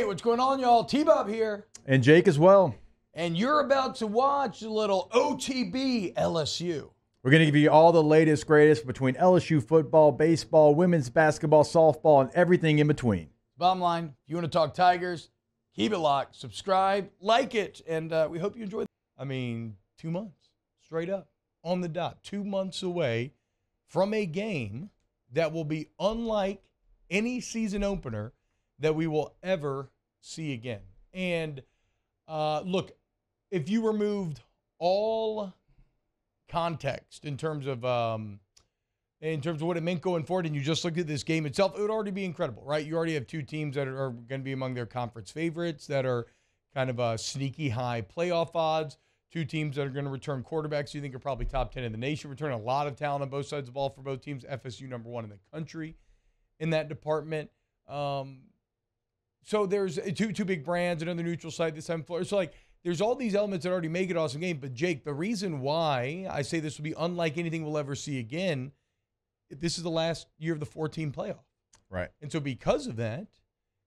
Hey, what's going on, y'all? T-Bob here. And Jake as well. And you're about to watch a little OTB LSU. We're going to give you all the latest, greatest between LSU football, baseball, women's basketball, softball, and everything in between. Bottom line, if you want to talk Tigers, keep it locked, subscribe, like it, and we hope you enjoy it. 2 months, straight up, on the dot. 2 months away from a game that will be unlike any season opener that we will ever see again. And look, if you removed all context in terms of what it meant going forward, and you just looked at this game itself, it would already be incredible, right? You already have two teams that are going to be among their conference favorites, that are kind of sneaky high playoff odds. Two teams that are going to return quarterbacks you think are probably top 10 in the nation, return a lot of talent on both sides of the ball for both teams. FSU number one in the country in that department. So there's two big brands, another neutral site this time. So there's all these elements that already make it an awesome game. But Jake, the reason why I say this will be unlike anything we'll ever see again, this is the last year of the 14 playoff. Right. And so because of that,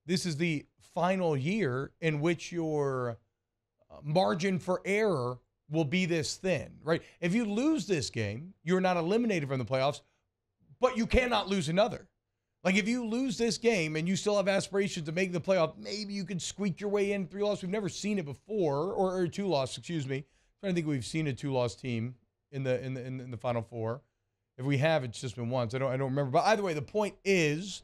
this is the final year in which your margin for error will be this thin, right? If you lose this game, you're not eliminated from the playoffs, but you cannot lose another. Like if you lose this game and you still have aspirations to make the playoff, maybe you could squeak your way in 3-loss. We've never seen it before, or 2-loss, excuse me. I'm trying to think we've seen a 2-loss team in the Final Four. If we have, it's just been once. I don't remember. But either way, the point is,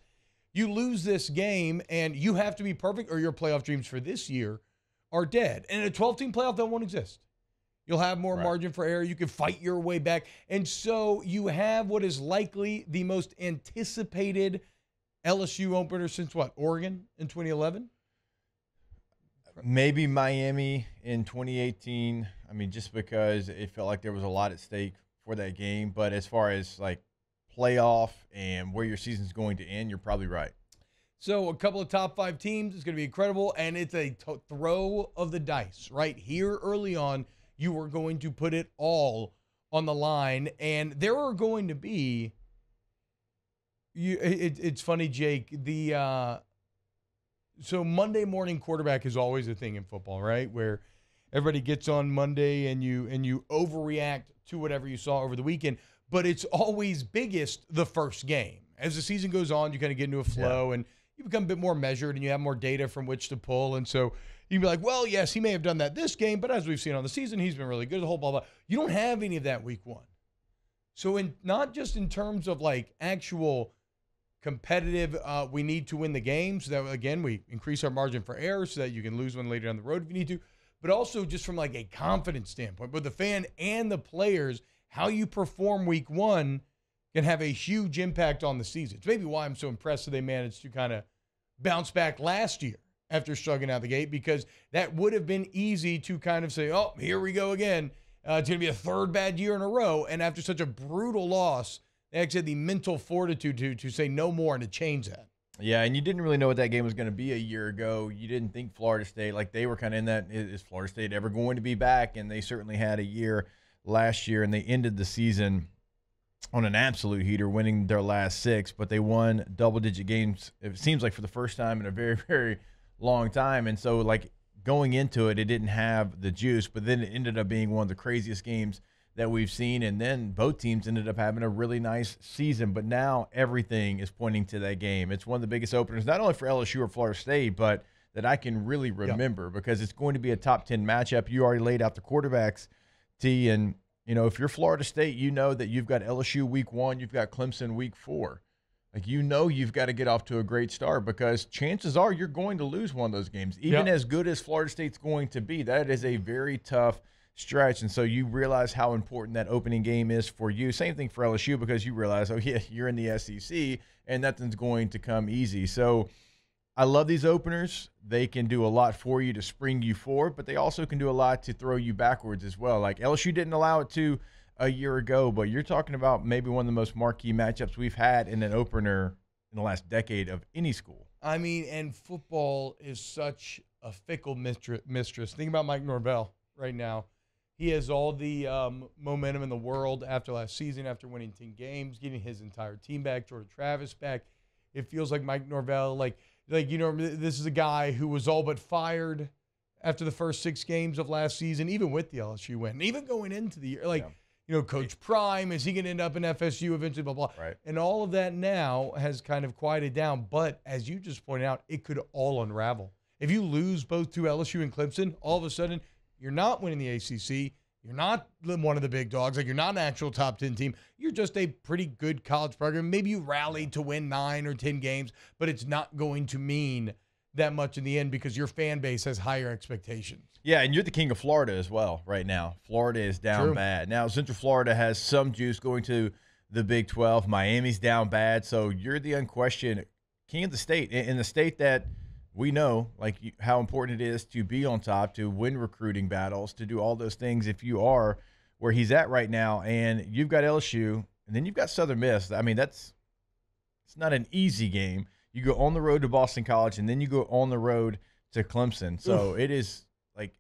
you lose this game and you have to be perfect, or your playoff dreams for this year are dead. And in a 12-team playoff, that won't exist. You'll have more margin for error. You can fight your way back. And so you have what is likely the most anticipated LSU opener since what? Oregon in 2011? Maybe Miami in 2018. Just because it felt like there was a lot at stake for that game. But as far as playoff and where your season's going to end, you're probably right. So a couple of top 5 teams is going to be incredible, and it's a throw of the dice, right? Here early on, you are going to put it all on the line, and there are going to be it's funny, Jake, so Monday morning quarterback is always a thing in football, right? Where everybody gets on Monday and you overreact to whatever you saw over the weekend, but it's always biggest the first game. As the season goes on, you kind of get into a flow and you become a bit more measured and you have more data from which to pull. And so you can be like, well, yes, he may have done that this game, but as we've seen on the season, he's been really good, the whole blah, blah. You don't have any of that week one. So not just in terms of actual competitive, we need to win the game so that, again, we increase our margin for error so that you can lose one later down the road if you need to, but also just from a confidence standpoint, both the fan and the players, how you perform week one can have a huge impact on the season. It's maybe why I'm so impressed that they managed to kind of bounce back last year after struggling out the gate, because that would have been easy to kind of say, oh, here we go again. It's going to be a third bad year in a row. And after such a brutal loss, they actually had the mental fortitude to say no more and to change that. Yeah, and you didn't really know what that game was going to be a year ago. You didn't think Florida State, they were kind of in that, is Florida State ever going to be back? And they certainly had a year last year, and they ended the season on an absolute heater, winning their last 6, but they won double-digit games, it seems like, for the first time in a very, very long time. And so, going into it, it didn't have the juice, but then it ended up being one of the craziest games that we've seen, and then both teams ended up having a really nice season. But now everything is pointing to that game. It's one of the biggest openers, not only for LSU or Florida State, but that I can really remember, because it's going to be a top 10 matchup. You already laid out the quarterbacks, T, and if you're Florida State, you know that you've got LSU week 1, you've got Clemson week 4. You've got to get off to a great start, because chances are you're going to lose one of those games. Even as good as Florida State's going to be, that is a very tough stretch. And so you realize how important that opening game is for you. Same thing for LSU, because you realize, oh yeah, you're in the SEC and nothing's going to come easy. So I love these openers. They can do a lot for you to spring you forward, but they also can do a lot to throw you backwards as well. LSU didn't allow it to a year ago, but you're talking about maybe one of the most marquee matchups we've had in an opener in the last decade of any school. And football is such a fickle mistress. Think about Mike Norvell right now. He has all the momentum in the world after last season, after winning 10 games, getting his entire team back, Jordan Travis back. It feels like Mike Norvell, like, this is a guy who was all but fired after the first 6 games of last season, even with the LSU win, even going into the year, like, Coach Prime, is he going to end up in FSU eventually, blah, blah. Right. And all of that now has kind of quieted down. But as you just pointed out, it could all unravel. If you lose both to LSU and Clemson, all of a sudden, you're not winning the ACC. You're not one of the big dogs. Like, you're not an actual top 10 team. You're just a pretty good college program. Maybe you rallied to win 9 or 10 games, but it's not going to mean that much in the end because your fan base has higher expectations. Yeah, and you're the king of Florida as well right now. Florida is down bad. Now, Central Florida has some juice going to the Big 12. Miami's down bad. So you're the unquestioned king of the state, in the state that we know, like, how important it is to be on top, to win recruiting battles, to do all those things if you are where he's at right now. And you've got LSU, and then you've got Southern Miss. I mean, it's not an easy game. You go on the road to Boston College, and then you go on the road to Clemson. So it is like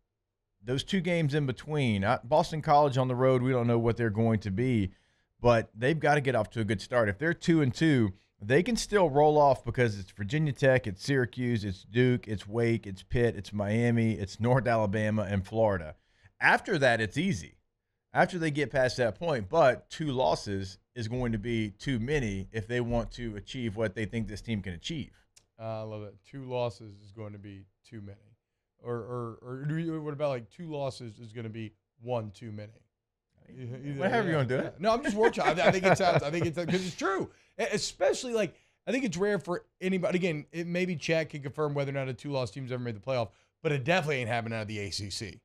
those 2 games in between. Boston College on the road, we don't know what they're going to be, but they've got to get off to a good start. If they're 2-2, they can still roll off because it's Virginia Tech, it's Syracuse, it's Duke, it's Wake, it's Pitt, it's Miami, it's North Alabama, and Florida. After that, it's easy. After they get past that point, but 2 losses is going to be too many if they want to achieve what they think this team can achieve. I love that. 2 losses is going to be too many. Or what about like 2 losses is going to be 1 too many? Whatever you want to do it. No, I'm just working. I think it sounds. I think it's because it's true. Especially, like, I think it's rare for anybody. Again, it maybe Chad can confirm whether or not a 2-loss team's ever made the playoff, but it definitely ain't happening out of the ACC.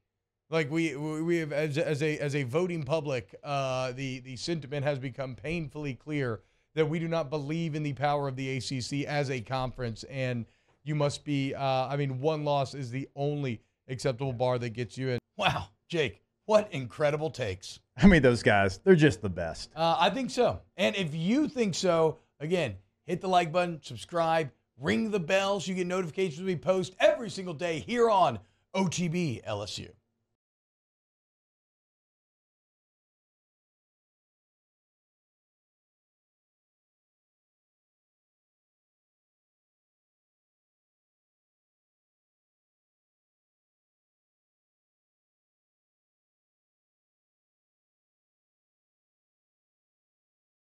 Like, we have as a voting public, the sentiment has become painfully clear that we do not believe in the power of the ACC as a conference, and you must be. 1 loss is the only acceptable bar that gets you in. Wow, Jake, what incredible takes! I mean, those guys, they're just the best. I think so. And if you think so, again, hit the like button, subscribe, ring the bell so you get notifications when we post every single day here on OTB LSU.